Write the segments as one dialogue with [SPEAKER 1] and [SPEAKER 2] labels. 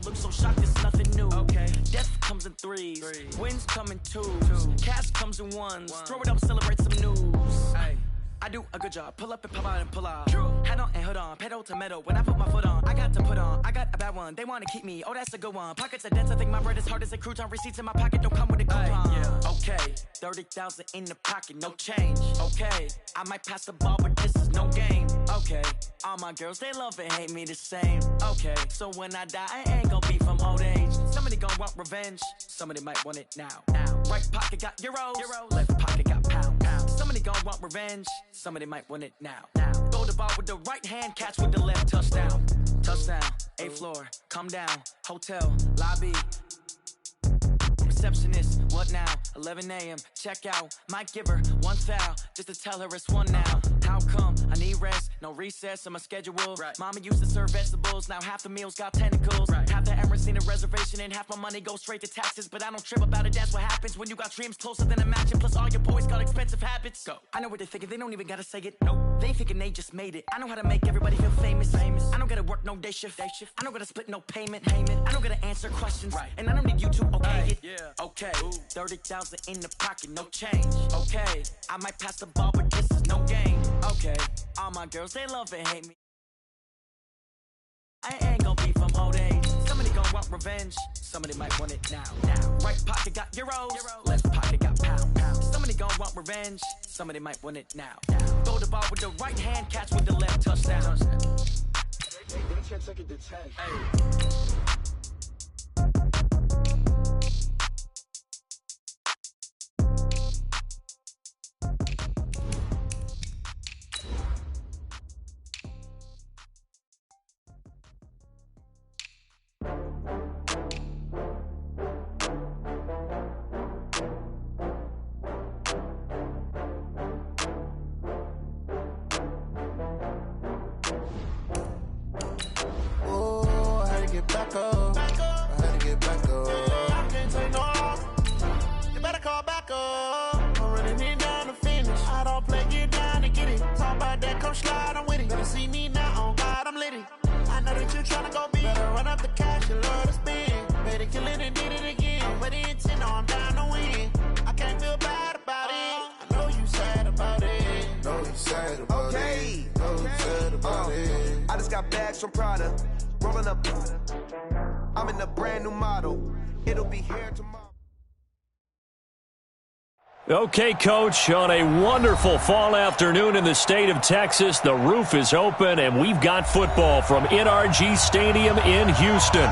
[SPEAKER 1] Look so shocked, it's nothing new. Okay. Death comes in threes. Wins come in twos. Cash comes in ones. Throw it up, celebrate some news. Ay. I do a good job. Pull up and pop out and pull out. Head on and hood on. Pedal to metal. When I put my foot on, I got to put on. I got a bad one. They want to keep me. Oh, that's a good one. Pockets are dense. I think my bread is hard as a crouton. Receipts in my pocket don't come with a coupon. Yeah. Okay. 30,000 in the pocket. No change. Okay. I might pass the ball, but this is no game. Okay. All my girls, they love and hate me the same. Okay. So when I die, I ain't gonna be from old age. Somebody gonna want revenge. Somebody might want it now. Right pocket got euros. Left pocket got pound. Somebody gonna want revenge. Somebody might want it now. Throw the ball with the right hand, catch with the left. Touchdown. Touchdown. 8th floor. Come down. Hotel. Lobby. Receptionist. What now? 11 a.m. Check out. Might give her one foul just to tell her it's one now. How come? I need rest. No recess in my schedule. Right. Mama used to serve vegetables. Now half the meals got tentacles. Right. Half the errands need a reservation and half my money goes straight to taxes. But I don't trip about it. That's what happens when you got dreams closer than a match. And plus all your boys got expensive habits. Go. I know what they're thinking. They don't even gotta say it. Nope. They ain't thinking they just made it. I know how to make everybody feel famous. I don't gotta work no day shift. I don't gotta split no payment. I don't gotta answer questions. Right. And I don't need you to okay it. Yeah. Okay. 30,000 in the pocket, no change. Okay. I might pass the ball, but this is no game. Okay. All my girls, they love and hate me. I ain't gonna be from old age. Somebody gonna want revenge. Somebody might want it now. Right pocket got euros. Left pocket got pound. Somebody gonna want revenge. Somebody might want it now. Throw the ball with the right hand, catch with the left. Touchdown.
[SPEAKER 2] Back up. I had to get back up. I can't take no loss. You better call back up. I'm running it down to finish. I don't play, get down to get it. Talk about that, come slide, I'm with it. Better see me now, on God, I'm lit it. I know that you're trying to go big. Better run up the cash and love to spend. Better kill it and did it again. But the intent, no, I'm down to win. I can't feel bad about it. I know you sad about it.
[SPEAKER 3] Know you sad about it. Know you sad about it. I just got bags from Prada. Rolling up, I'm in a brand new model. It'll be here tomorrow.
[SPEAKER 4] Okay, Coach, on a wonderful fall afternoon in the state of Texas, the roof is open, and we've got football from NRG Stadium in Houston.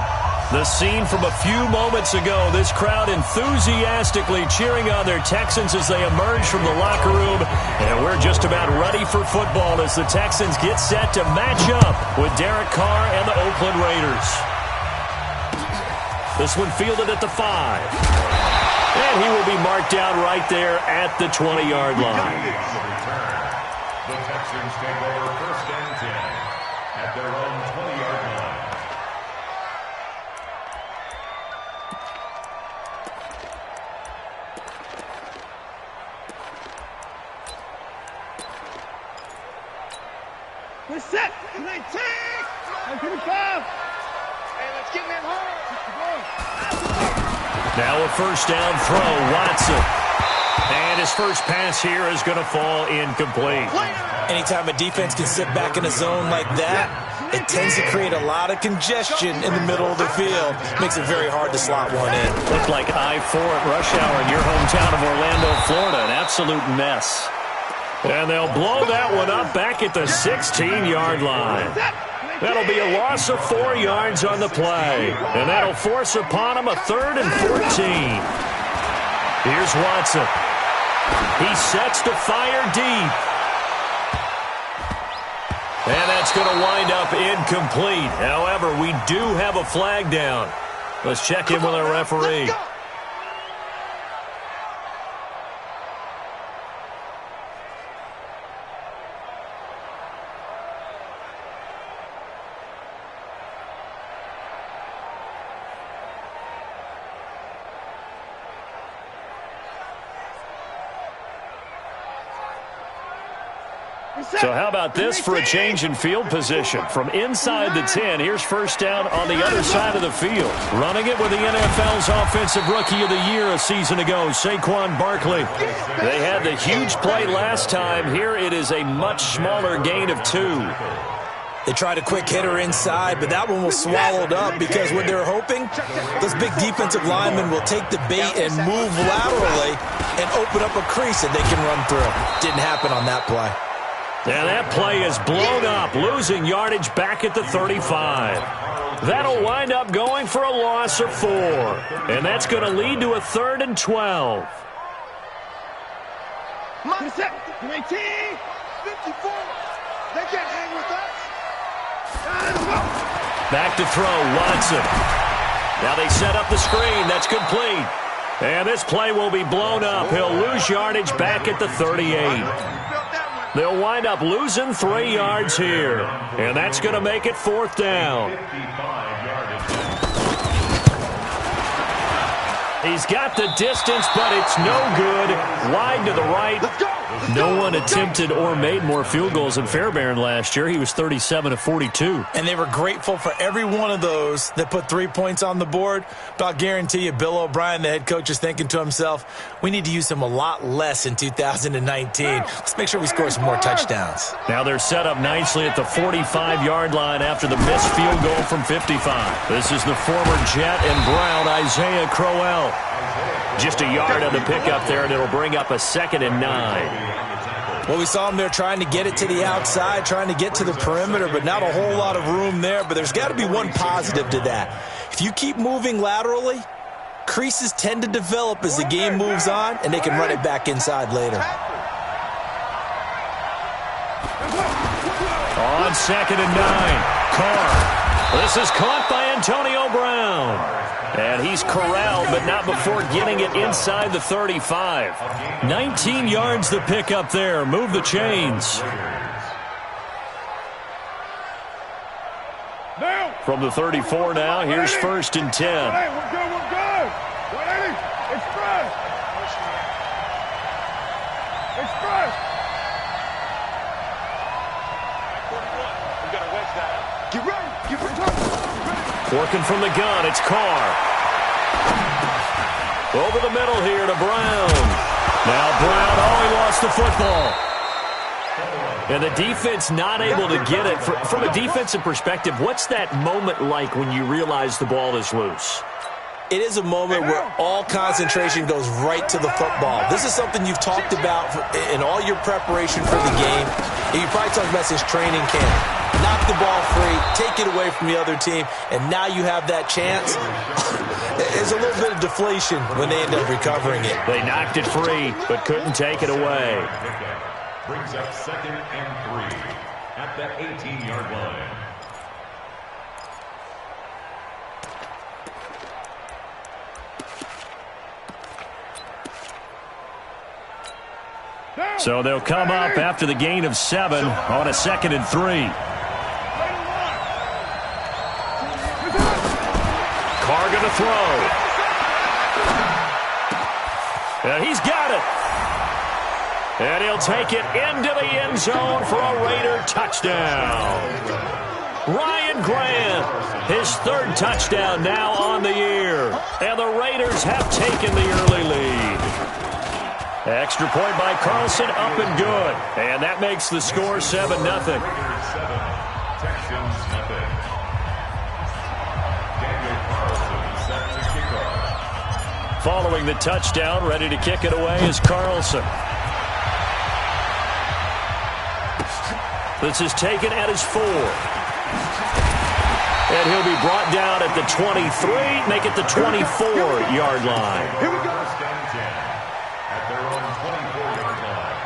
[SPEAKER 4] The scene from a few moments ago, this crowd enthusiastically cheering on their Texans as they emerge from the locker room. And we're just about ready for football as the Texans get set to match up with Derek Carr and the Oakland Raiders. This one fielded at the 5. And he will be marked down right there at the 20-yard line.
[SPEAKER 5] The Texans take over 1st and 10 at their own 20-yard line.
[SPEAKER 6] We're set. 19. And 25. Hey, let's get him home.
[SPEAKER 4] Now a first down throw, Watson. And his first pass here is going to fall incomplete.
[SPEAKER 7] Anytime a defense can sit back in a zone like that, it tends to create a lot of congestion in the middle of the field. Makes it very hard to slot one in.
[SPEAKER 4] Looked like I-4 at rush hour in your hometown of Orlando, Florida. An absolute mess. And they'll blow that one up back at the 16-yard line. That'll be a loss of 4 yards on the play. And that'll force upon him a 3rd and 14. Here's Watson. He sets to fire deep. And that's going to wind up incomplete. However, we do have a flag down. Let's check in with our referee. So how about this for a change in field position? From inside the 10, here's first down on the other side of the field. Running it with the NFL's Offensive Rookie of the Year a season ago, Saquon Barkley. They had the huge play last time. Here it is a much smaller gain of 2.
[SPEAKER 7] They tried a quick hitter inside, but that one was swallowed up because what they're hoping, those big defensive linemen will take the bait and move laterally and open up a crease that they can run through. Didn't happen on that play.
[SPEAKER 4] And that play is blown up, losing yardage back at the 35. That'll wind up going for a loss of 4. And that's going to lead to a 3rd and 12.
[SPEAKER 6] 19, 54. They can't hang with us.
[SPEAKER 4] Back to throw, Watson. Now they set up the screen. That's complete. And this play will be blown up. He'll lose yardage back at the 38. They'll wind up losing 3 yards here. And that's going to make it 4th down. He's got the distance, but it's no good. Wide to the right. No one attempted or made more field goals than Fairbairn last year. He was 37 of 42.
[SPEAKER 7] And they were grateful for every one of those that put 3 points on the board. But I'll guarantee you, Bill O'Brien, the head coach, is thinking to himself, we need to use him a lot less in 2019. Let's make sure we score some more touchdowns.
[SPEAKER 4] Now they're set up nicely at the 45-yard line after the missed field goal from 55. This is the former Jet and Brown, Isaiah Crowell. Just a yard on the pickup there, and it'll bring up a 2nd and 9.
[SPEAKER 7] Well, we saw him there trying to get it to the outside, trying to get to the perimeter, but not a whole lot of room there. But there's got to be one positive to that. If you keep moving laterally, creases tend to develop as the game moves on, and they can run it back inside later.
[SPEAKER 4] On 2nd and 9, Carr. This is caught by Antonio Brown. And he's corralled, but not before getting it inside the 35. 19 yards to pick up there. Move the chains. From the 34 now, here's 1st and 10.
[SPEAKER 6] Hey, we're good, we're good. 180, express. Express. 41, we got to wedge that. Get ready, get ready.
[SPEAKER 4] Working from the gun, it's Carr. Over the middle here to Brown. Now Brown, he lost the football. And the defense not able to get it. From a defensive perspective, what's that moment like when you realize the ball is loose?
[SPEAKER 7] It is a moment where all concentration goes right to the football. This is something you've talked about in all your preparation for the game. And you probably talked about since training camp. Knock the ball free, take it away from the other team, and now you have that chance. There's a little bit of deflation when they end up recovering it.
[SPEAKER 4] They knocked it free, but couldn't take it away.
[SPEAKER 5] Brings up 2nd and 3 at the 18-yard line.
[SPEAKER 4] So they'll come up after the gain of 7 on a 2nd and 3. Carr going to throw. And he's got it. And he'll take it into the end zone for a Raider touchdown. Ryan Grant, his 3rd touchdown now on the year. And the Raiders have taken the early lead. Extra point by Carlson, up and good. And that makes the score 7-0.
[SPEAKER 5] Texans nothing. Daniel Carlson set to kick off.
[SPEAKER 4] Following the touchdown, ready to kick it away is Carlson. This is taken at his 4. And he'll be brought down at the 23, make it the 24-yard line.
[SPEAKER 6] Here we go.
[SPEAKER 5] First and 10 at their own 24-yard line.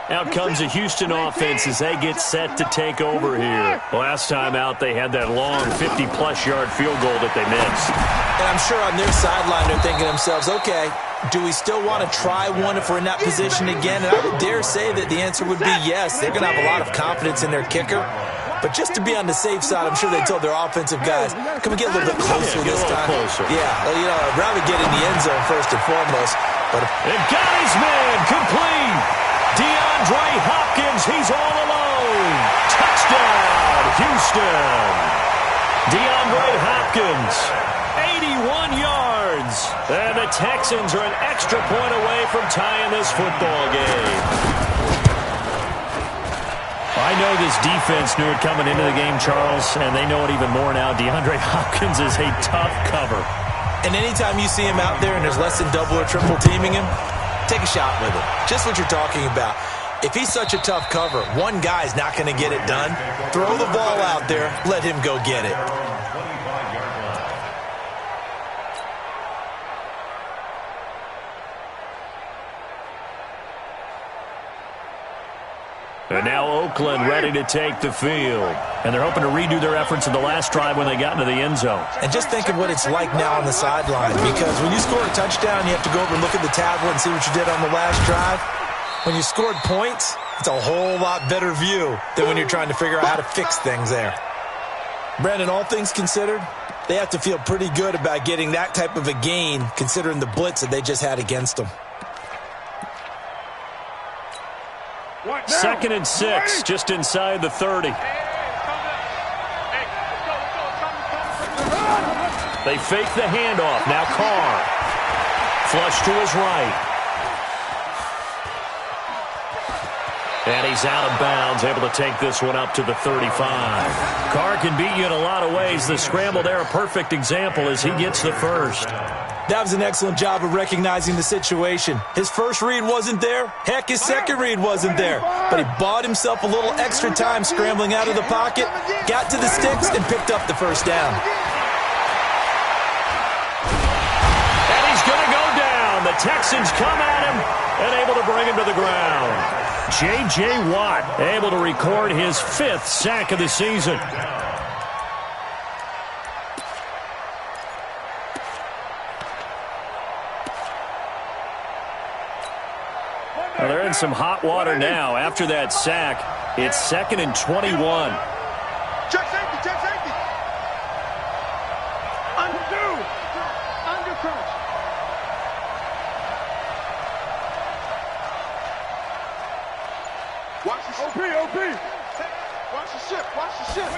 [SPEAKER 4] Out comes the Houston offense as they get set to take over here. Last time out, they had that long 50-plus yard field goal that they missed.
[SPEAKER 7] And I'm sure on their sideline they're thinking to themselves, okay, do we still want to try one if we're in that position again? And I would dare say that the answer would be yes. They're going to have a lot of confidence in their kicker. But just to be on the safe side, I'm sure they told their offensive guys, can we get a little bit closer this time? Yeah, rather get in the end zone first and foremost. But
[SPEAKER 4] it got his man complete. DeAndre Hopkins, he's all alone. Touchdown, Houston. DeAndre Hopkins, 81 yards. And the Texans are an extra point away from tying this football game. I know this defense knew it coming into the game, Charles, and they know it even more now. DeAndre Hopkins is a tough cover.
[SPEAKER 7] And anytime you see him out there and there's less than double or triple teaming him, take a shot with him. Just what you're talking about. If he's such a tough cover, one guy's not going to get it done. Throw the ball out there. Let him go get it.
[SPEAKER 4] And now Oakland ready to take the field. And they're hoping to redo their efforts in the last drive when they got into the end zone.
[SPEAKER 7] And just think of what it's like now on the sideline, because when you score a touchdown, you have to go over and look at the tablet and see what you did on the last drive. When you scored points, it's a whole lot better view than when you're trying to figure out how to fix things there. Brandon, all things considered, they have to feel pretty good about getting that type of a gain, considering the blitz that they just had against them.
[SPEAKER 4] 2nd and 6, just inside the 30. They fake the handoff. Now Carr. Flush to his right. And he's out of bounds, able to take this one up to the 35. Carr can beat you in a lot of ways. The scramble there, a perfect example as he gets the first.
[SPEAKER 7] That was an excellent job of recognizing the situation. His first read wasn't there. Heck, his second read wasn't there. But he bought himself a little extra time scrambling out of the pocket, got to the sticks, and picked up the first down.
[SPEAKER 4] And he's going to go down. The Texans come at him and able to bring him to the ground. J.J. Watt able to record his 5th sack of the season. Well, they're in some hot water now. After that sack, it's 2nd and 21.
[SPEAKER 6] Check safety, check safety. Under crunch. Watch the OP. Watch the ship, watch the ship.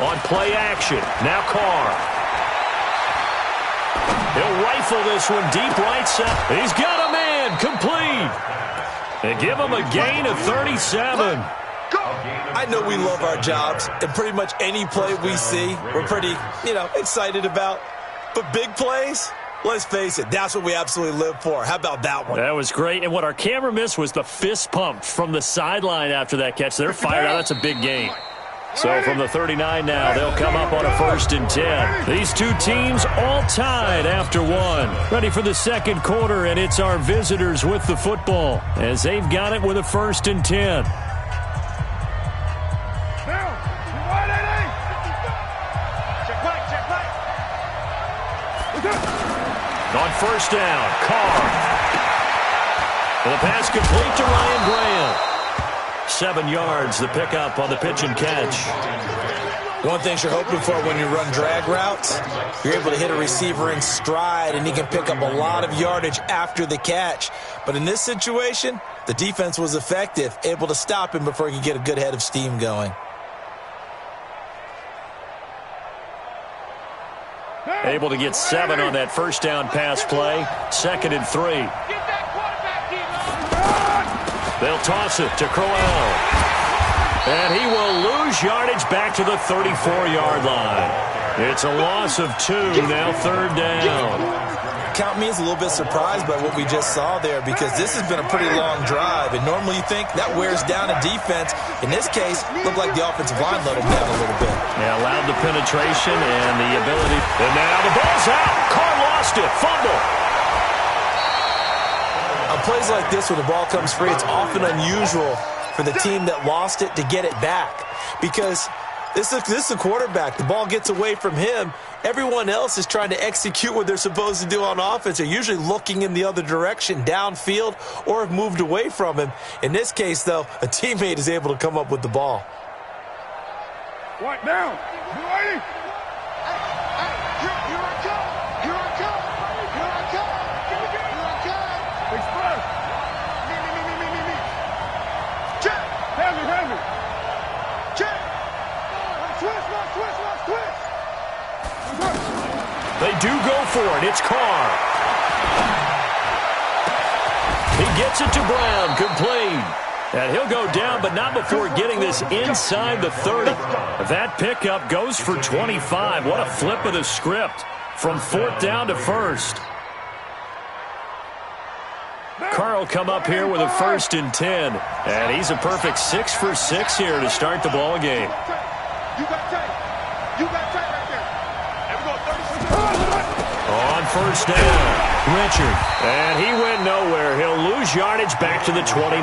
[SPEAKER 4] On play action, now Carr. He'll rifle this one deep right side. He's got a man, complete. And give him a gain of 37.
[SPEAKER 7] I know we love our jobs, and pretty much any play we see, we're pretty, excited about. But big plays, let's face it, that's what we absolutely live for. How about that one?
[SPEAKER 4] That was great. And what our camera missed was the fist pump from the sideline after that catch. They're fired out. That's a big gain. So from the 39 now, they'll come up on a 1st and 10. These two teams all tied after one. Ready for the second quarter, and it's our visitors with the football as they've got it with a 1st and 10. On 1st down, Carr. And the pass complete to Ryan Graham. 7 yards, the pickup on the pitch and catch.
[SPEAKER 7] One thing you're hoping for when you run drag routes, you're able to hit a receiver in stride, and he can pick up a lot of yardage after the catch. But in this situation, the defense was effective, able to stop him before he could get a good head of steam going.
[SPEAKER 4] Able to get 7 on that 1st down pass play. 2nd and 3. They'll toss it to Crowell. And he will lose yardage back to the 34-yard line. It's a loss of 2, now 3rd down.
[SPEAKER 7] Count me as a little bit surprised by what we just saw there, because this has been a pretty long drive, and normally you think that wears down a defense. In this case, looked like the offensive line let them down a little bit.
[SPEAKER 4] Yeah, allowed the penetration and the ability. And now the ball's out. Carr lost it. Fumble.
[SPEAKER 7] On plays like this, when the ball comes free, it's often unusual for the team that lost it to get it back, because this is a quarterback. The ball gets away from him. Everyone else is trying to execute what they're supposed to do on offense. They're usually looking in the other direction, downfield, or have moved away from him. In this case, though, a teammate is able to come up with the ball.
[SPEAKER 6] What now? You ready? Hey, here I come. Here I come. Here I come. Here I come. Express. Me. Check. Heavy. Check. Switch.
[SPEAKER 4] They do go for it. It's Carr. He gets it to Brown, complete. And he'll go down, but not before getting this inside the 30. That pickup goes for 25. What a flip of the script from 4th down to 1st. Carr will come up here with a 1st and 10. And he's a perfect 6 for 6 here to start the ball game.
[SPEAKER 6] You got tape right there. And we go 36.
[SPEAKER 4] On 1st down. Richard, and he went nowhere. He'll lose yardage back to the 29.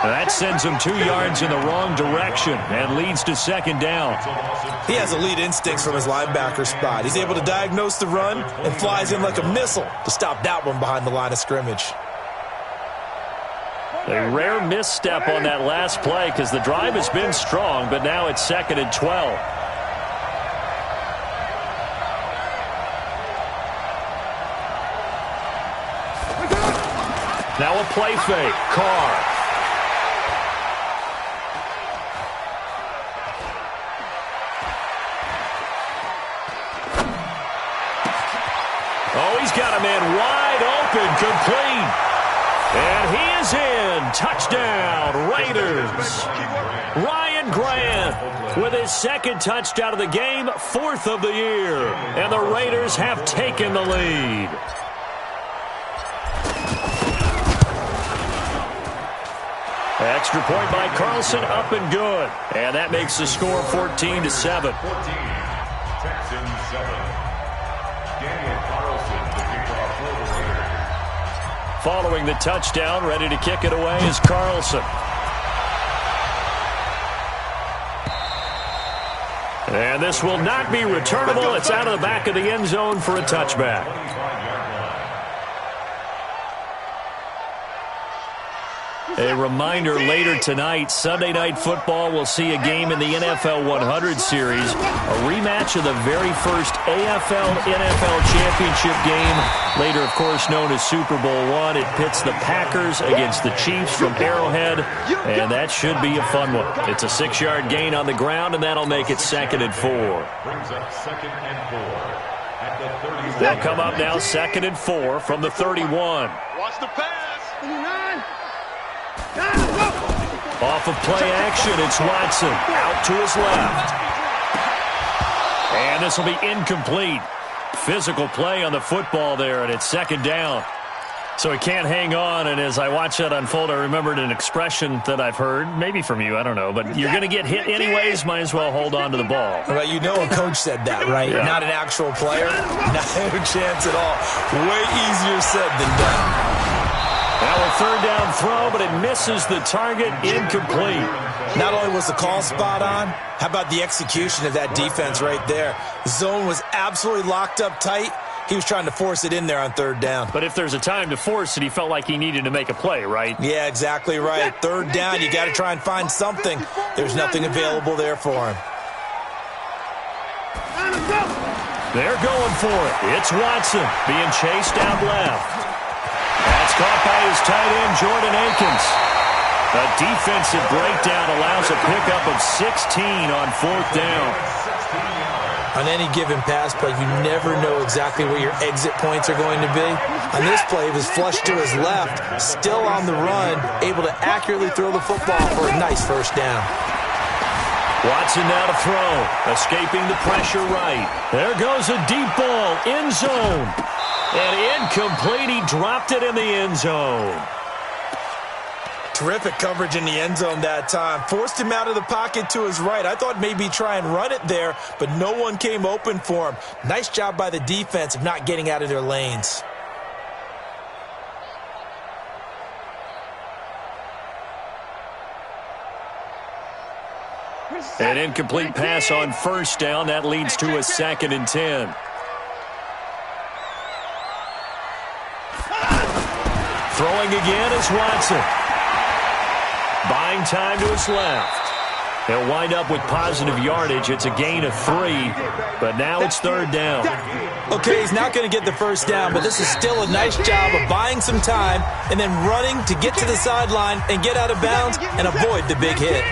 [SPEAKER 4] That sends him 2 yards in the wrong direction and leads to 2nd down.
[SPEAKER 7] He has elite instincts from his linebacker spot. He's able to diagnose the run and flies in like a missile to stop that one behind the line of scrimmage.
[SPEAKER 4] A rare misstep on that last play because the drive has been strong, but now it's 2nd and 12. Now a play fake. Carr. Oh, he's got a man wide open, complete. And he is in. Touchdown, Raiders. Ryan Grant with his 2nd touchdown of the game, 4th of the year. And the Raiders have taken the lead. Extra point by Carlson, up and good. And that makes the score 14-7.
[SPEAKER 5] 14, Texans 7. Daniel Carlson, the kickoff for the Raiders.
[SPEAKER 4] Following the touchdown, ready to kick it away is Carlson. And this will not be returnable. It's out of the back of the end zone for a touchback. A reminder, later tonight, Sunday Night Football will see a game in the NFL 100 Series, a rematch of the very first AFL-NFL Championship game, later, of course, known as Super Bowl I. It pits the Packers against the Chiefs from Arrowhead, and that should be a fun one. It's a 6-yard gain on the ground, and that'll make it 2nd and 4.
[SPEAKER 5] Brings up 2nd and 4 at the 31.
[SPEAKER 4] They'll come up now 2nd and 4 from the 31.
[SPEAKER 6] Watch the pass. 29.
[SPEAKER 4] Off of play action, it's Watson. Out to his left. And this will be incomplete. Physical play on the football there, and it's 2nd down. So he can't hang on, and as I watch that unfold, I remembered an expression that I've heard, maybe from you, I don't know, but you're going to get hit anyways, might as well hold on to the ball.
[SPEAKER 7] Well, you know a coach said that, right?
[SPEAKER 4] Yeah.
[SPEAKER 7] Not an actual player. No chance at all. Way easier said than done.
[SPEAKER 4] Now a 3rd down throw, but it misses the target, incomplete.
[SPEAKER 7] Not only was the call spot on, how about the execution of that defense right there? The zone was absolutely locked up tight. He was trying to force it in there on 3rd down.
[SPEAKER 4] But if there's a time to force it, he felt like he needed to make a play, right?
[SPEAKER 7] Yeah, exactly right. 3rd down, you got to try and find something. There's nothing available there for him.
[SPEAKER 4] They're going for it. It's Watson being chased out left. That's caught by his tight end, Jordan Akins. A defensive breakdown allows a pickup of 16 on 4th down.
[SPEAKER 7] On any given pass play, you never know exactly where your exit points are going to be. On this play, he was flushed to his left, still on the run, able to accurately throw the football for a nice 1st down.
[SPEAKER 4] Watson now to throw, escaping the pressure right. There goes a deep ball, end zone. And incomplete, he dropped it in the end zone.
[SPEAKER 7] Terrific coverage in the end zone that time. Forced him out of the pocket to his right. I thought maybe try and run it there, but no one came open for him. Nice job by the defense of not getting out of their lanes.
[SPEAKER 4] An incomplete pass on 1st down. That leads to a 2nd and 10. Throwing again is Watson. Buying time to his left. He'll wind up with positive yardage. It's a gain of 3, but now it's 3rd down.
[SPEAKER 7] Okay, he's not going to get the first down, but this is still a nice job of buying some time and then running to get to the sideline and get out of bounds and avoid the big hit.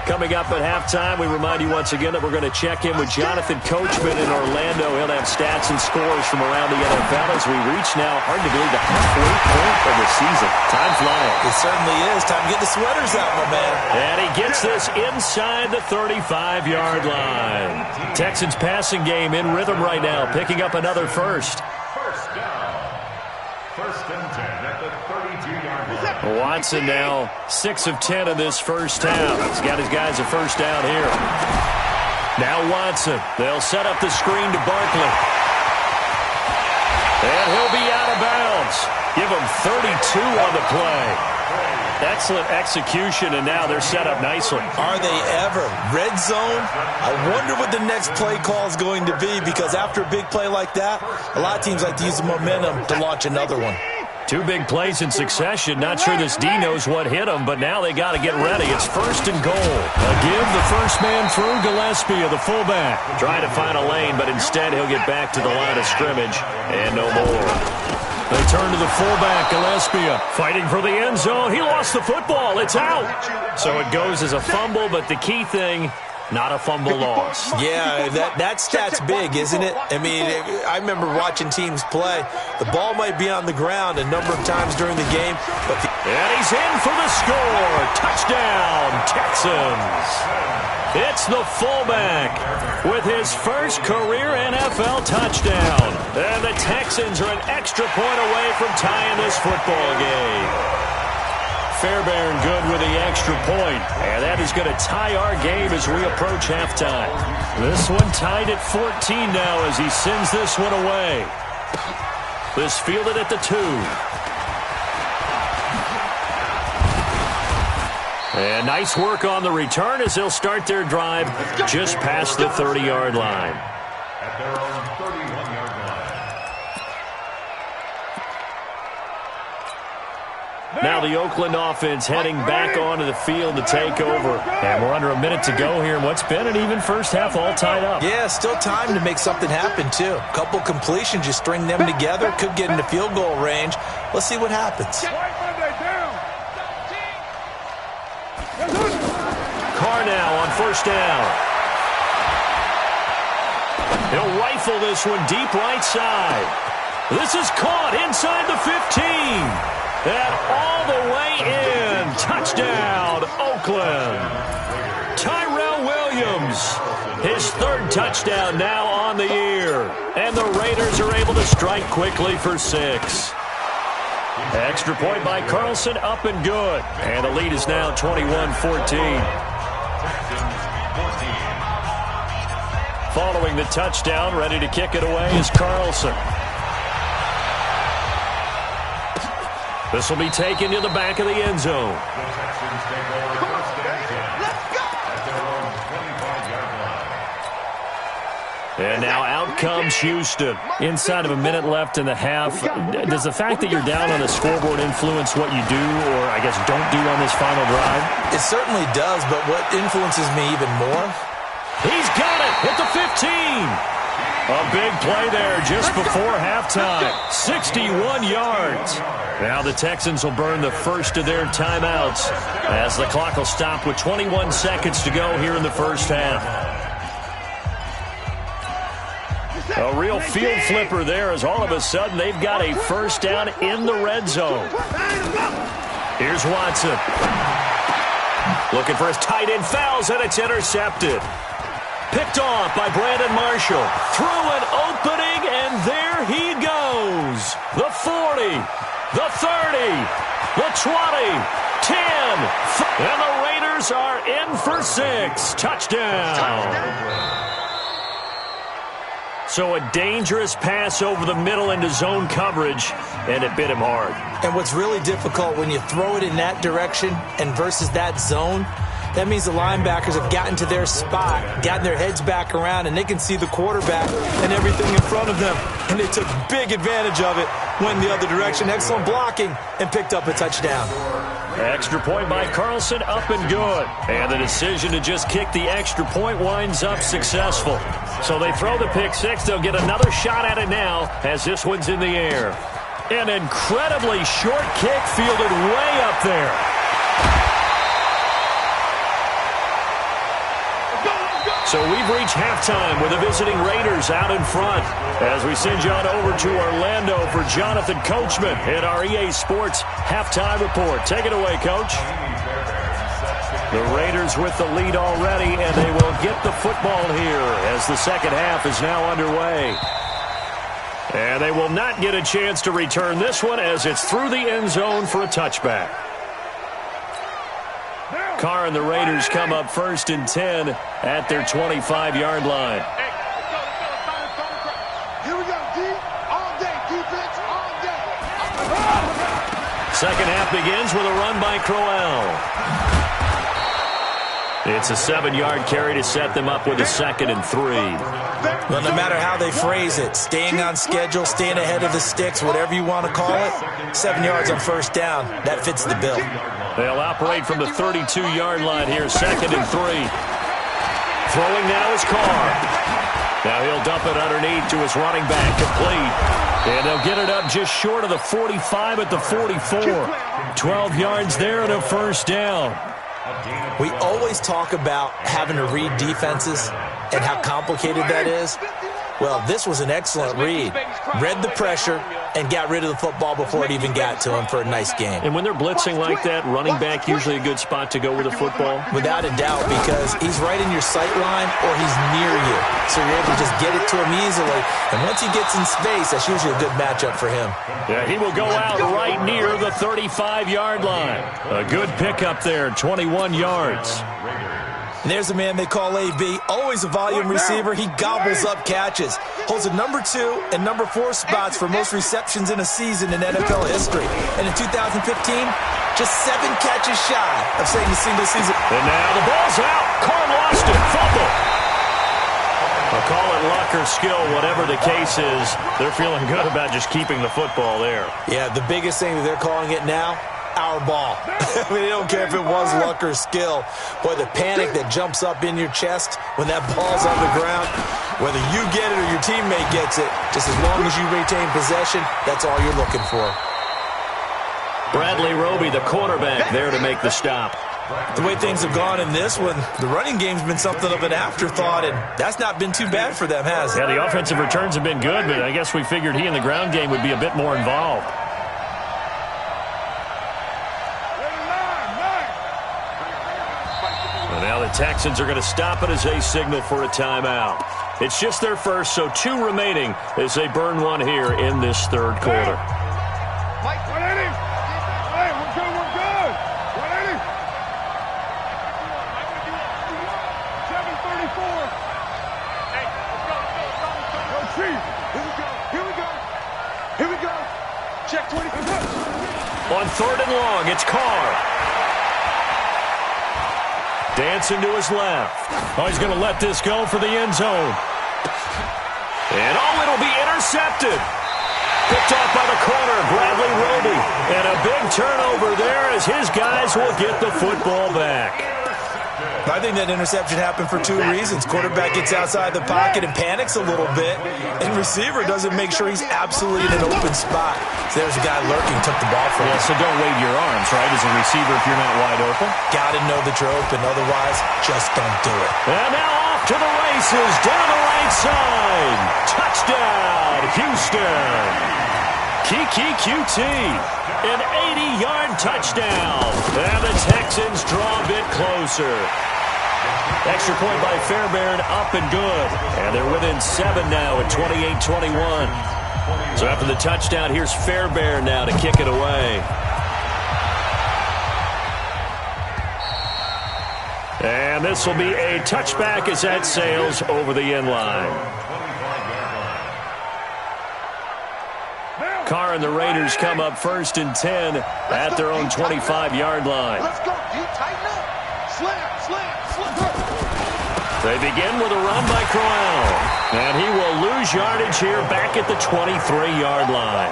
[SPEAKER 4] Coming up at halftime, we remind you once again that we're going to check in with Jonathan Coachman in Orlando. He'll have stats and scores from around the NFL as we reach now, hard to believe, the halfway point of the season. Time flying.
[SPEAKER 7] It certainly is. Time to get the sweaters out, my man.
[SPEAKER 4] And he gets this inside the 35-yard line. Texans passing game in rhythm right now, picking up another first.
[SPEAKER 5] First down. 1st and 10 at the 32-yard line.
[SPEAKER 4] Watson now 6 of 10 in this first half. He's got his guys a first down here. Now Watson. They'll set up the screen to Barkley. And he'll be out of bounds. Give him 32 on the play. Excellent execution, and now they're set up nicely.
[SPEAKER 7] Are they ever? Red zone? I wonder what the next play call is going to be, because after a big play like that, a lot of teams like to use the momentum to launch another one.
[SPEAKER 4] 2 big plays in succession. Not sure this D knows what hit him, but now they got to get ready. It's 1st and goal. A give the first man through. Gillespie, the fullback, trying to find a lane, but instead he'll get back to the line of scrimmage and no more. They turn to the fullback, Gillespie, fighting for the end zone. He lost the football. It's out. So it goes as a fumble, but the key thing, not a fumble loss.
[SPEAKER 7] Yeah, that stat's big, isn't it? I mean, I remember watching teams play. The ball might be on the ground a number of times during the game, but
[SPEAKER 4] and he's in for the score. Touchdown, Texans. It's the fullback with his first career NFL touchdown. And the Texans are an extra point away from tying this football game. Fairbairn good with the extra point. And that is going to tie our game as we approach halftime. This one tied at 14 now as he sends this one away. This fielded at the 2. And nice work on the return as they'll start their drive just past the 30-yard line.
[SPEAKER 5] At their own 31-yard line.
[SPEAKER 4] Now the Oakland offense heading back onto the field to take over. And we're under a minute to go here in what's been an even first half, all tied up.
[SPEAKER 7] Yeah, still time to make something happen, too. A couple completions, you string them together, could get into field goal range. Let's see what happens.
[SPEAKER 4] Carr now on first down. He'll rifle this one deep right side. This is caught inside the 15. And all the way in. Touchdown, Oakland. Tyrell Williams. His 3rd touchdown now on the year. And the Raiders are able to strike quickly for 6. Extra point by Carlson, up and good. And the lead is now 21-14. Following the touchdown, ready to kick it away is Carlson. This will be taken to the back of the end zone.
[SPEAKER 5] The Texans take over 1st and 10. Let's go! At their own 25-yard line.
[SPEAKER 4] And now out comes Houston. Inside of a minute left in the half. Does the fact that you're down on the scoreboard influence what you do, or I guess don't do on this final drive?
[SPEAKER 7] It certainly does, but what influences me even more?
[SPEAKER 4] He's got it at the 15. A big play there just before halftime. 61 yards. Now the Texans will burn the first of their timeouts as the clock will stop with 21 seconds to go here in the first half. A real field flipper there as all of a sudden they've got a first down in the red zone. Here's Watson. Looking for his tight end, fouls, and it's intercepted. Picked off by Brandon Marshall. Through an opening, and there he goes. The 40, the 30, the 20, 10. And the Raiders are in for 6. Touchdown. So a dangerous pass over the middle into zone coverage, and it bit him hard.
[SPEAKER 7] And what's really difficult when you throw it in that direction and versus that zone, that means the linebackers have gotten to their spot, gotten their heads back around, and they can see the quarterback and everything in front of them. And they took big advantage of it, went the other direction. Excellent blocking, and picked up a touchdown.
[SPEAKER 4] Extra point by Carlson, up and good. And the decision to just kick the extra point winds up successful. So they throw the pick six. They'll get another shot at it now as this one's in the air. An incredibly short kick fielded way up there. So we've reached halftime with the visiting Raiders out in front as we send you on over to Orlando for Jonathan Coachman in our EA Sports Halftime Report. Take it away, Coach. The Raiders with the lead already, and they will get the football here as the second half is now underway. And they will not get a chance to return this one as it's through the end zone for a touchback. Carr and the Raiders come up 1st and 10 at their 25-yard line.
[SPEAKER 6] Here we go, D. All day. Defense, all day.
[SPEAKER 4] Second half begins with a run by Crowell. It's a 7-yard carry to set them up with a 2nd and 3.
[SPEAKER 7] Well, no matter how they phrase it, staying on schedule, staying ahead of the sticks, whatever you want to call it, 7 yards on first down, that fits the bill.
[SPEAKER 4] They'll operate from the 32-yard line here, 2nd and 3. Throwing now is Carr. Now he'll dump it underneath to his running back, complete. And they'll get it up just short of the 45 at the 44. 12 yards there and a first down.
[SPEAKER 7] We always talk about having to read defenses and how complicated that is. Well, this was an excellent read. Read the pressure and got rid of the football before it even got to him for a nice game.
[SPEAKER 4] And when they're blitzing like that, running back usually a good spot to go with the football?
[SPEAKER 7] Without a doubt, because he's right in your sight line or he's near you. So you're able to just get it to him easily. And once he gets in space, that's usually a good matchup for him.
[SPEAKER 4] Yeah, he will go out right near the 35-yard line. A good pickup there, 21 yards.
[SPEAKER 7] And there's a man they call AB, always a volume receiver. He gobbles up catches. Holds a number 2 and number 4 spots for most receptions in a season in NFL history. And in 2015, just 7 catches shy of setting a single season.
[SPEAKER 4] And now the ball's out. Carr lost it. Fumble. I'll call it luck or skill, whatever the case is. They're feeling good about just keeping the football there.
[SPEAKER 7] Yeah, the biggest thing that they're calling it now, our ball. I mean, they don't care if it was luck or skill. Boy, the panic that jumps up in your chest when that ball's on the ground, whether you get it or your teammate gets it, just as long as you retain possession, that's all you're looking for.
[SPEAKER 4] Bradley Roby, the quarterback, there to make the stop.
[SPEAKER 7] The way things have gone in this one, the running game's been something of an afterthought, and that's not been too bad for them, has it?
[SPEAKER 4] Yeah, the offensive returns have been good, but I guess we figured he in the ground game would be a bit more involved. Now the Texans are going to stop it as they signal for a timeout. It's just their first, so 2 remaining as they burn one here in this third quarter.
[SPEAKER 6] Mike, 180. Hey, we're good, we're good. 180. 734. Hey, let's go. Let's see. Here we go. Here we go. Here we go. Check 20.
[SPEAKER 4] On 3rd and long, it's Carr. Dancing to his left. Oh, he's going to let this go for the end zone. And it'll be intercepted. Picked off by the corner, Bradley Roby. And a big turnover there as his guys will get the football back.
[SPEAKER 7] I think that interception happened for 2 reasons. Quarterback gets outside the pocket and panics a little bit, and receiver doesn't make sure he's absolutely in an open spot. So there's a guy lurking, took the ball from him.
[SPEAKER 4] So don't wave your arms, right, as a receiver if you're not wide open.
[SPEAKER 7] Got to know that you're open, otherwise just don't do it.
[SPEAKER 4] And now off to the races, down the right side. Touchdown, Houston. Kiki QT, an 80-yard touchdown. And the Texans draw a bit closer. Extra point by Fairbairn, up and good. And they're within 7 now at 28-21. So after the touchdown, here's Fairbairn now to kick it away. And this will be a touchback as that sails over the end line. Carr and the Raiders come up 1st and 10 at their own 25-yard line.
[SPEAKER 6] Let's go. You tighten up. Slam.
[SPEAKER 4] They begin with a run by Crowell. And he will lose yardage here back at the 23-yard line.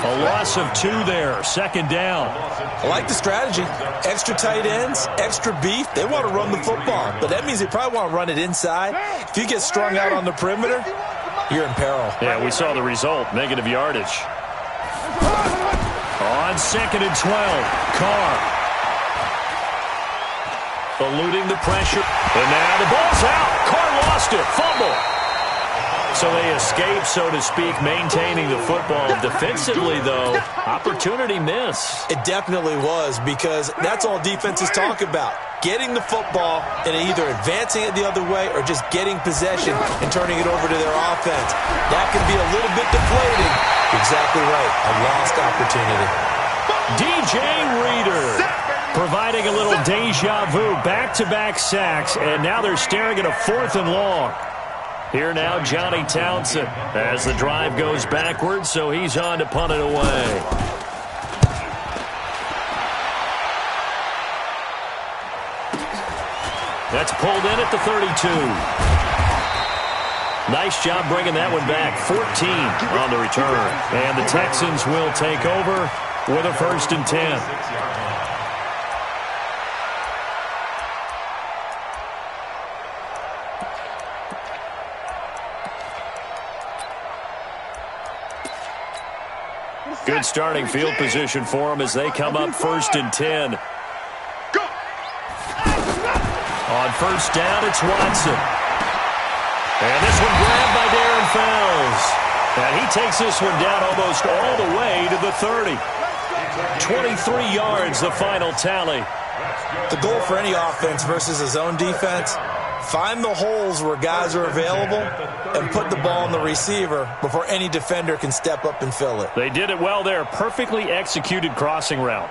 [SPEAKER 4] A loss of 2 there, second down.
[SPEAKER 7] I like the strategy. Extra tight ends, extra beef. They want to run the football, but that means they probably want to run it inside. If you get strung out on the perimeter, you're in peril.
[SPEAKER 4] Yeah, we saw the result, negative yardage. On second and 12, Carr. Eluding the pressure. And now the ball's out. Carr lost it. Fumble. So they escape, so to speak, maintaining the football. Defensively, though, opportunity miss.
[SPEAKER 7] It definitely was, because that's all defenses talk about. Getting the football and either advancing it the other way or just getting possession and turning it over to their offense. That can be a little bit deflating. Exactly right. A lost opportunity.
[SPEAKER 4] DJ Reader providing a little deja vu. Back-to-back sacks, and now they're staring at a 4th and long. Here now, Johnny Townsend, as the drive goes backwards, so he's on to punt it away. That's pulled in at the 32. Nice job bringing that one back. 14 on the return. And the Texans will take over with a 1st and 10. Good starting field position for them as they come up 1st and 10. On 1st down, it's Watson. And this one grabbed by Darren Fells. And he takes this one down almost all the way to the 30. 23 yards, the final tally.
[SPEAKER 7] The goal for any offense versus his own defense, find the holes where guys are available and put the ball on the receiver before any defender can step up and fill it.
[SPEAKER 4] They did it well there. Perfectly executed crossing route.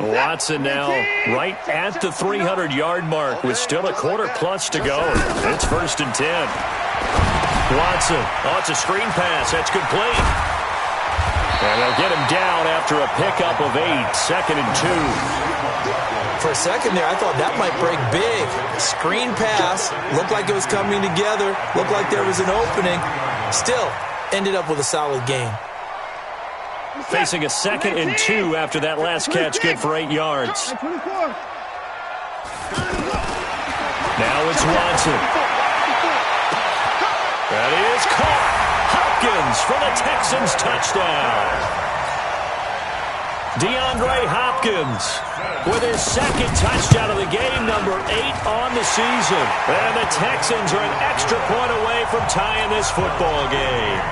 [SPEAKER 4] Watson now right at the 300-yard mark with still a quarter plus to go. It's 1st and 10. Watson, it's a screen pass. That's complete. And they'll get him down after a pickup of 8. 2nd and 2.
[SPEAKER 7] For a second there, I thought that might break big. Screen pass. Looked like it was coming together. Looked like there was an opening. Still, ended up with a solid game.
[SPEAKER 4] Facing a 2nd and 2 after that last catch, good for 8 yards. Now it's Watson. That is caught. Hopkins for the Texans touchdown. DeAndre Hopkins with his 2nd touchdown of the game, number 8 on the season. And the Texans are an extra point away from tying this football game.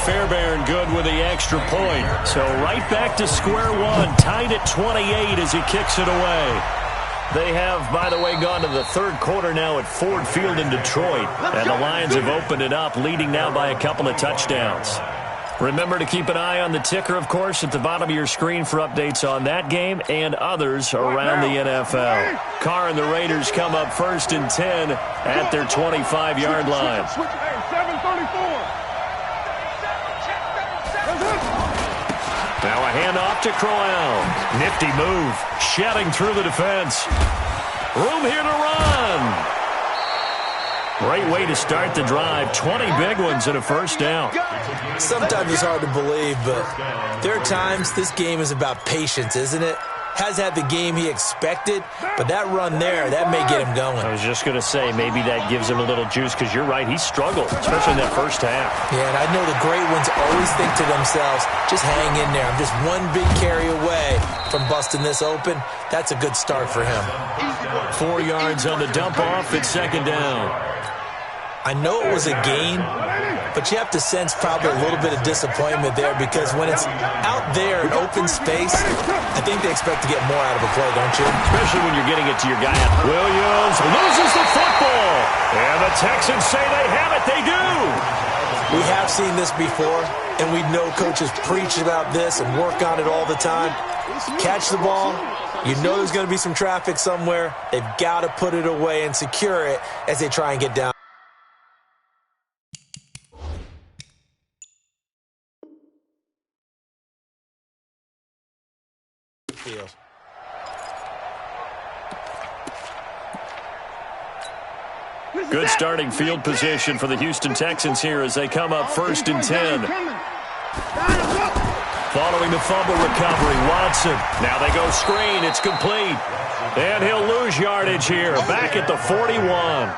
[SPEAKER 4] Fairbairn good with the extra point. So right back to square one, tied at 28 as he kicks it away. They have, by the way, gone to the 3rd quarter now at Ford Field in Detroit. And the Lions have opened it up, leading now by a couple of touchdowns. Remember to keep an eye on the ticker, of course, at the bottom of your screen for updates on that game and others around the NFL. Carr and the Raiders come up 1st and 10 at their 25-yard line. Now a handoff to Crowell. Nifty move. Shedding through the defense. Room here to run. Great way to start the drive. 20 big ones and a 1st down.
[SPEAKER 7] Sometimes it's hard to believe, but there are times this game is about patience, isn't it? Has had the game he expected, but that run there, that may get him going.
[SPEAKER 4] I was just going to say, maybe that gives him a little juice, because you're right, he struggled, especially in that 1st half.
[SPEAKER 7] Yeah, and I know the great ones always think to themselves, just hang in there. I'm just one big carry away from busting this open. That's a good start for him.
[SPEAKER 4] 4 yards on the dump off at 2nd down.
[SPEAKER 7] I know it was a gain, but you have to sense probably a little bit of disappointment there, because when it's out there in open space, I think they expect to get more out of a play, don't you?
[SPEAKER 4] Especially when you're getting it to your guy. Williams loses the football. And the Texans say they have it. They do.
[SPEAKER 7] We have seen this before, and we know coaches preach about this and work on it all the time. Catch the ball. You know there's going to be some traffic somewhere. They've got to put it away and secure it as they try and get down.
[SPEAKER 4] Good starting field position for the Houston Texans here as they come up 1st and 10. Following the fumble recovery, Watson. Now they go screen. It's complete. And he'll lose yardage here. Back at the 41.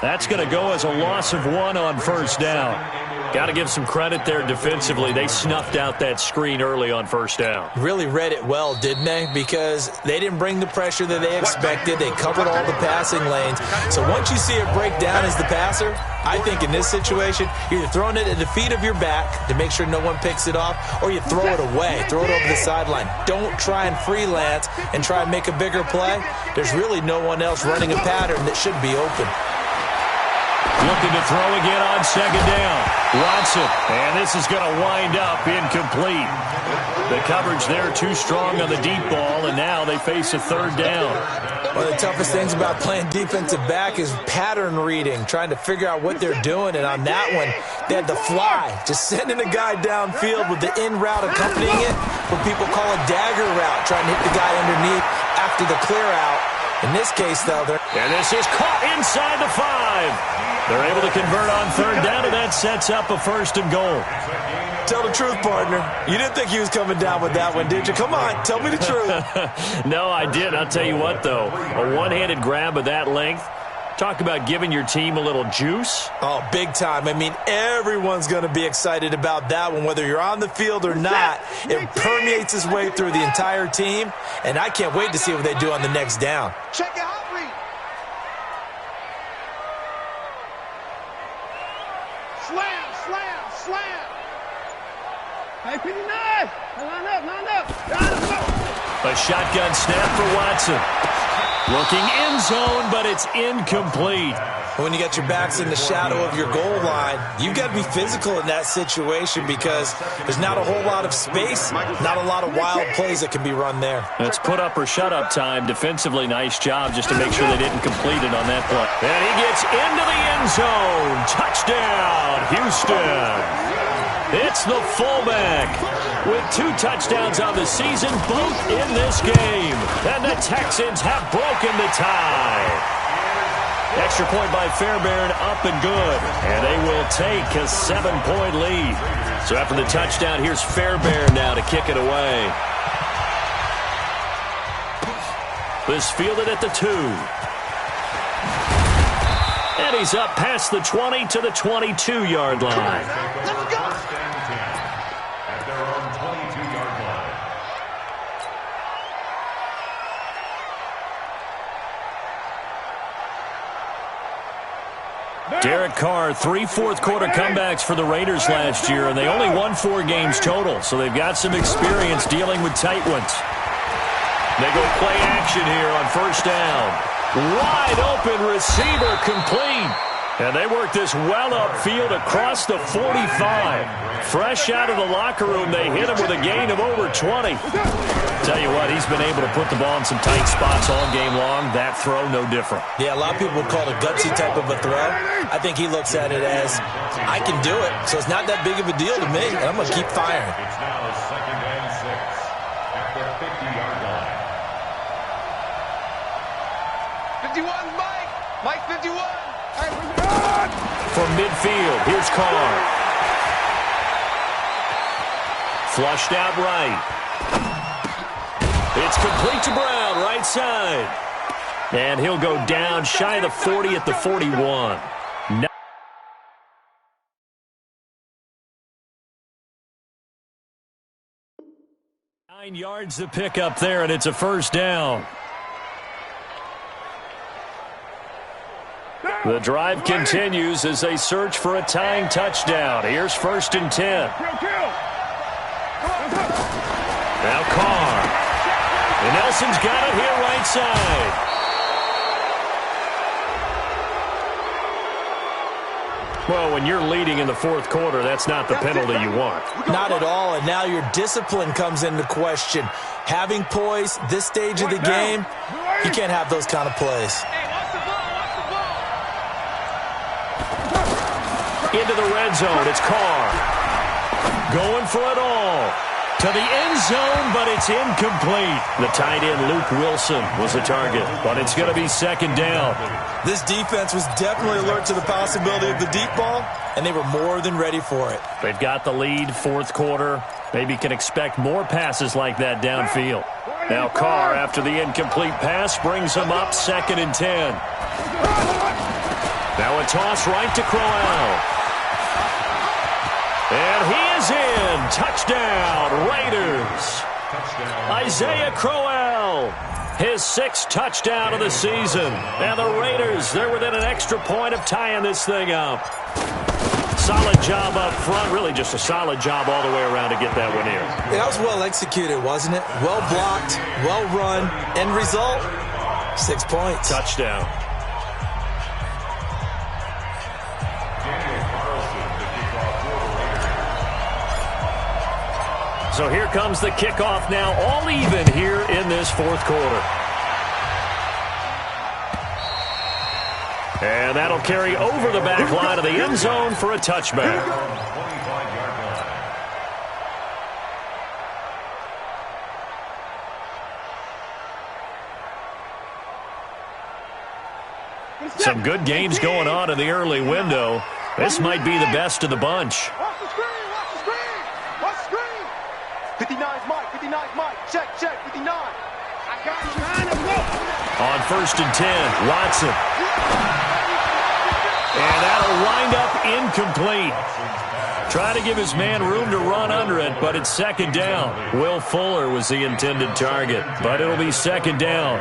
[SPEAKER 4] That's going to go as a loss of 1 on 1st down. Got to give some credit there defensively. They snuffed out that screen early on 1st down.
[SPEAKER 7] Really read it well, didn't they? Because they didn't bring the pressure that they expected. They covered all the passing lanes. So once you see it break down as the passer, I think in this situation, you're either throwing it at the feet of your back to make sure no one picks it off, or you throw it away, throw it over the sideline. Don't try and freelance and try and make a bigger play. There's really no one else running a pattern that should be open.
[SPEAKER 4] Looking to throw again on 2nd down. Watson, and this is going to wind up incomplete. The coverage there too strong on the deep ball, and now they face a 3rd down.
[SPEAKER 7] One of the toughest things about playing defensive back is pattern reading, trying to figure out what they're doing. And on that one, they had the fly, just sending a guy downfield with the in route accompanying it, what people call a dagger route, trying to hit the guy underneath after the clear out. In this case, though,
[SPEAKER 4] and this is caught inside the 5. They're able to convert on 3rd down, and that sets up a 1st and goal.
[SPEAKER 7] Tell the truth, partner. You didn't think he was coming down with that one, did you? Come on, tell me the truth.
[SPEAKER 4] No, I did. I'll tell you what, though. A one-handed grab of that length. Talk about giving your team a little juice.
[SPEAKER 7] Oh, big time. I mean, everyone's going to be excited about that one, whether you're on the field or not. It permeates its way through the entire team, and I can't wait to see what they do on the next down.
[SPEAKER 6] Check it out, read. Slam, slam, slam. Hey, pretty nice. Line up, line up.
[SPEAKER 4] A shotgun snap for Watson. Looking end zone, but it's incomplete.
[SPEAKER 7] When you got your backs in the shadow of your goal line, you've got to be physical in that situation because there's not a whole lot of space, not a lot of wild plays that can be run there.
[SPEAKER 4] It's put up or shut up time. Defensively, nice job just to make sure they didn't complete it on that play. And he gets into the end zone. Touchdown, Houston. It's the fullback with 2 touchdowns on the season, both in this game. And the Texans have broken the tie. Extra point by Fairbairn, up and good. And they will take a 7-point lead. So after the touchdown, here's Fairbairn now to kick it away. This fielded at the 2. And he's up past the 20 to the 22-yard line.
[SPEAKER 6] Let's go.
[SPEAKER 5] At their own 22-yard line.
[SPEAKER 4] Derek Carr, 3 fourth-quarter comebacks for the Raiders last year, and they only won 4 games total, so they've got some experience dealing with tight ones. They go play action here on 1st down. Wide open receiver complete. And they work this well upfield across the 45. Fresh out of the locker room, they hit him with a gain of over 20. Tell you what, he's been able to put the ball in some tight spots all game long. That throw, no different.
[SPEAKER 7] Yeah, a lot of people would call it a gutsy type of a throw. I think he looks at it as, I can do it, so it's not that big of a deal to me, and I'm going to keep firing.
[SPEAKER 5] It's now 2nd and 6 at the 50-yard line.
[SPEAKER 6] 51, Mike. Mike, 51.
[SPEAKER 4] From midfield, here's Carr. Flushed out right. It's complete to Brown, right side. And he'll go down shy of the 40 at the 41. 9 yards to pick up there, and it's a 1st down. The drive continues as they search for a tying touchdown. Here's 1st and 10. Now Carr. And Nelson's got it here right side. Well, when you're leading in the 4th quarter, that's not the penalty you want.
[SPEAKER 7] Not at all, and now your discipline comes into question. Having poise this stage of the game, you can't have those kind of plays. Into the red zone, it's Carr. Going for it all. To
[SPEAKER 4] to the end zone, but it's incomplete. The tight end, Luke Wilson, was the target, but it's going to be second down.
[SPEAKER 7] This defense was definitely alert to the possibility of the deep ball, and they were more than ready for it.
[SPEAKER 4] They've got the lead, fourth quarter. Maybe can expect more passes like that downfield. Now Carr, after the incomplete pass, brings them up 2nd and 10. Now a toss right to Crowell. And he is in. Touchdown, Raiders. Isaiah Crowell, his 6th touchdown of the season. And the Raiders, they're within an extra point of tying this thing up. Solid job up front, really just a solid job all the way around to get that one in.
[SPEAKER 7] Yeah, that was well executed, wasn't it? Well blocked, well run. End result, 6 points.
[SPEAKER 4] Touchdown. So here comes the kickoff now, all even here in this fourth quarter. And that'll carry over the back line of the end zone for a touchback. Some good games going on in the early window. This might be the best of the bunch.
[SPEAKER 6] Watch the screen, watch the screen, watch the screen. 59's Mike, 59's Mike. Check, 59. I got you.
[SPEAKER 4] On 1st and 10, Watson. And that'll wind up incomplete. Try to give his man room to run under it, but it's 2nd down. Will Fuller was the intended target, but it'll be 2nd down.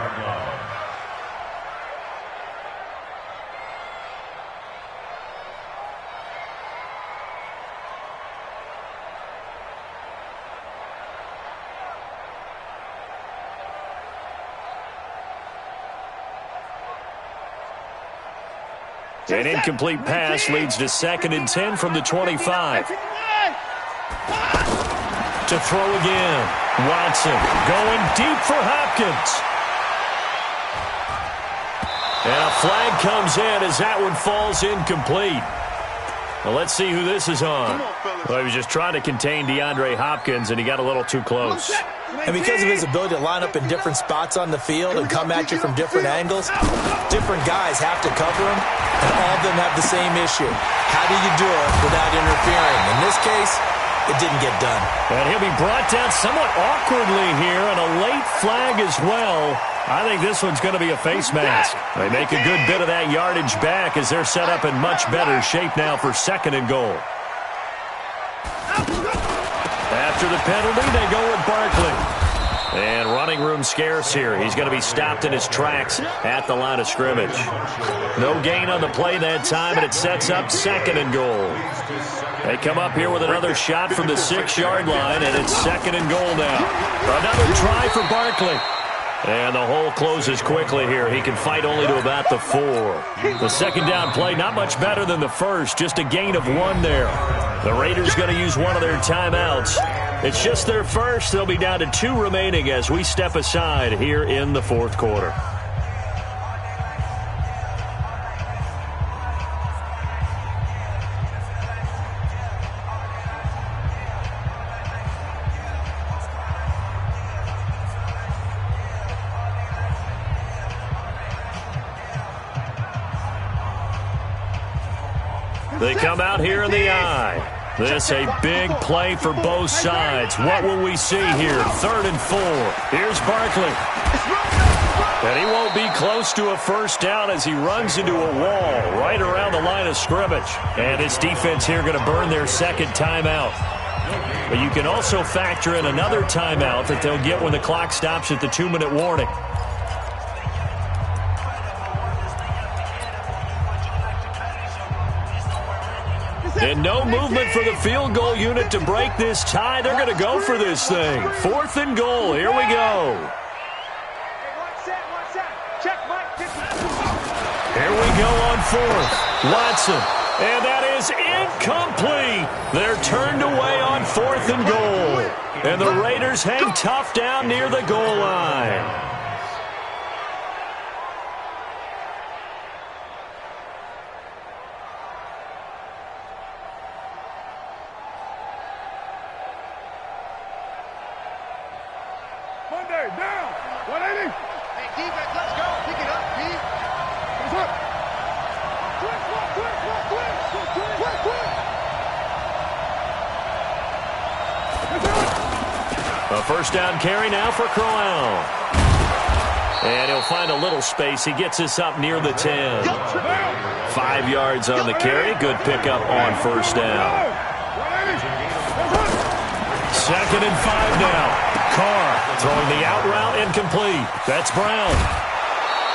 [SPEAKER 4] An incomplete pass leads to 2nd and 10 from the 25. To throw again. Watson going deep for Hopkins. And a flag comes in as that one falls incomplete. Well, let's see who this is on. Well, he was just trying to contain DeAndre Hopkins, and he got a little too close.
[SPEAKER 7] And because of his ability to line up in different spots on the field and come at you from different angles, different guys have to cover him, and all of them have the same issue. How do you do it without interfering? In this case, it didn't get done.
[SPEAKER 4] And he'll be brought down somewhat awkwardly here, and a late flag as well. I think this one's going to be a face mask. They make a good bit of that yardage back as they're set up in much better shape now for 2nd and goal. After the penalty, they go with Barkley. And running room scarce here. He's going to be stopped in his tracks at the line of scrimmage. No gain on the play that time, and it sets up 2nd and goal. They come up here with another shot from the 6-yard line, and it's 2nd and goal now. Another try for Barkley. And the hole closes quickly here. He can fight only to about the 4. The 2nd down play, not much better than the first. Just a gain of 1 there. The Raiders going to use one of their timeouts. It's just their first. They'll be down to 2 remaining as we step aside here in the fourth quarter. They come out here in the eye. This a big play for both sides. What will we see here? 3rd and 4. Here's Barkley. And he won't be close to a first down as he runs into a wall right around the line of scrimmage. And his defense here going to burn their 2nd timeout. But you can also factor in another timeout that they'll get when the clock stops at the 2-minute warning. And no movement for the field goal unit to break this tie. They're going to go for this thing. 4th and goal. Here we go. Here we go on 4th. Watson. And that is incomplete. They're turned away on 4th and goal. And the Raiders hang tough down near the goal line.
[SPEAKER 6] Monday, down. 180.
[SPEAKER 8] Hey, defense, let's go. Pick it up, Pete.
[SPEAKER 6] What's up? Quick.
[SPEAKER 4] A first down carry now for Crowell. And he'll find a little space. He gets us up near the 10. 5 yards on the carry. Good pickup on first down. 2nd and 5 now. Carr throwing the out route incomplete. That's Brown.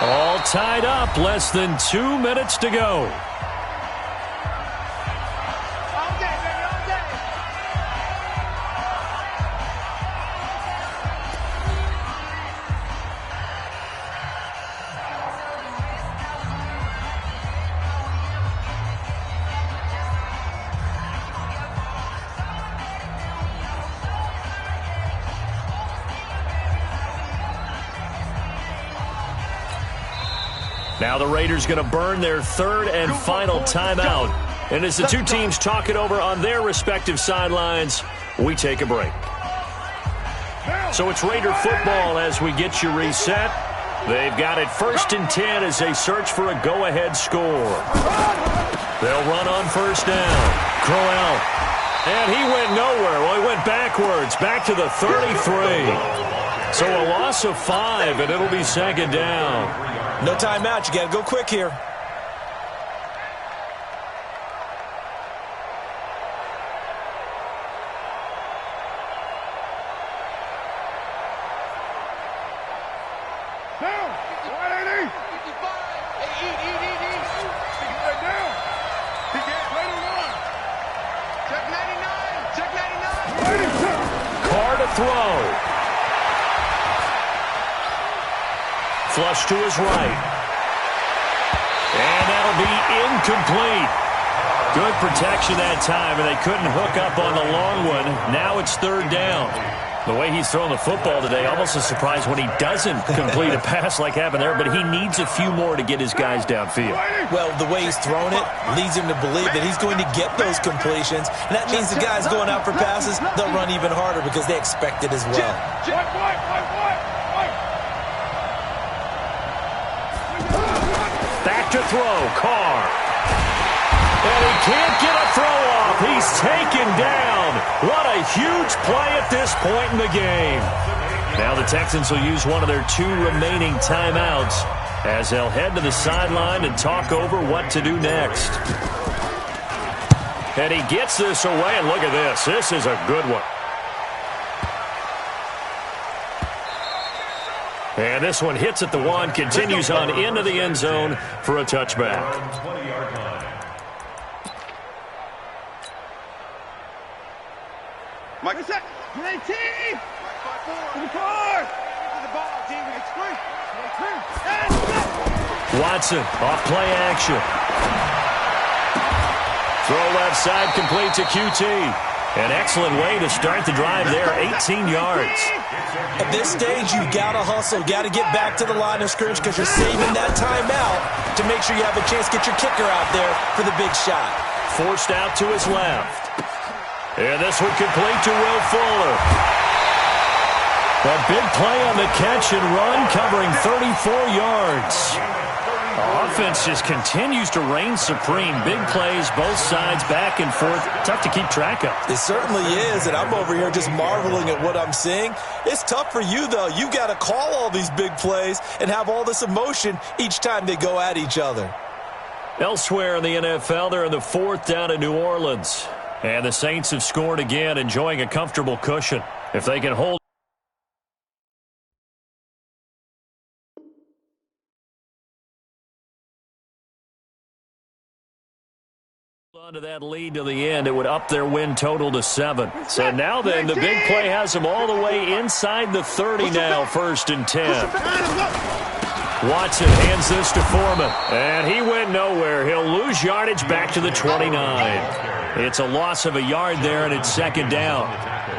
[SPEAKER 4] All tied up. Less than 2 minutes to go. Now the Raiders going to burn their 3rd and final timeout. And as the two teams talk it over on their respective sidelines, we take a break. So it's Raider football as we get you reset. They've got it 1st and 10 as they search for a go-ahead score. They'll run on first down. Crowell. And he went nowhere. Well, he went backwards, back to the 33. So a loss of 5, and it'll be 2nd down.
[SPEAKER 7] No timeout. You got to go quick here.
[SPEAKER 6] Down. 180.
[SPEAKER 8] 55. Hey, eat.
[SPEAKER 6] Right down. He gets right on.
[SPEAKER 8] Check 99. Check 99.
[SPEAKER 4] Carr to throw. Flush to his right. And that'll be incomplete. Good protection that time, and they couldn't hook up on the long one. Now it's 3rd down. The way he's thrown the football today, almost a surprise when he doesn't complete a pass like happened there, but he needs a few more to get his guys downfield.
[SPEAKER 7] Well, the way he's thrown it leads him to believe that he's going to get those completions, and that means the guys going out for passes, they'll run even harder because they expect it as well.
[SPEAKER 4] Back to throw, Carr. And he can't get a throw off. He's taken down. What a huge play at this point in the game. Now the Texans will use one of their 2 remaining timeouts as they'll head to the sideline and talk over what to do next. And he gets this away, and look at this. This is a good one. And this one hits at the 1, continues on into the end zone for a touchback.
[SPEAKER 6] Mike, what's that? Great team! To the car! To the ball, team. It's free.
[SPEAKER 4] Watson, off play action. Throw left side, complete to QT. An excellent way to start the drive there, 18 yards.
[SPEAKER 7] At this stage, you've got to hustle, got to get back to the line of scrimmage because you're saving that timeout to make sure you have a chance to get your kicker out there for the big shot.
[SPEAKER 4] Forced out to his left. And this one complete to Will Fuller. A big play on the catch and run, covering 34 yards. Offense just continues to reign supreme. Big plays, both sides, back and forth. Tough to keep track of.
[SPEAKER 7] It certainly is, and I'm over here just marveling at what I'm seeing. It's tough for you, though. You got to call all these big plays and have all this emotion each time they go at each other.
[SPEAKER 4] Elsewhere in the NFL, they're in the 4th down in New Orleans. And the Saints have scored again, enjoying a comfortable cushion. If they can hold on to that lead to the end, it would up their win total to 7. So now then, the big play has them all the way inside the 30 now, 1st and 10. Watson hands this to Foreman, and he went nowhere. He'll lose yardage back to the 29. It's a loss of a yard there, and it's 2nd down.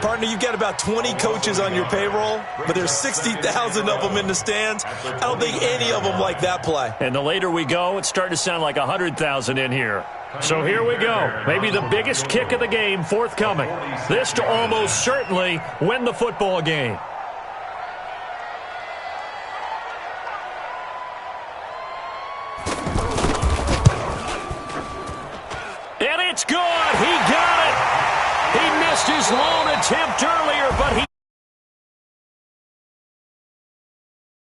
[SPEAKER 7] Partner, you've got about 20 coaches on your payroll, but there's 60,000 of them in the stands. I don't think any of them like that play.
[SPEAKER 4] And the later we go, it's starting to sound like 100,000 in here. So here we go. Maybe the biggest kick of the game forthcoming. This to almost certainly win the football game. It's good. He got it. He missed his lone attempt earlier, but he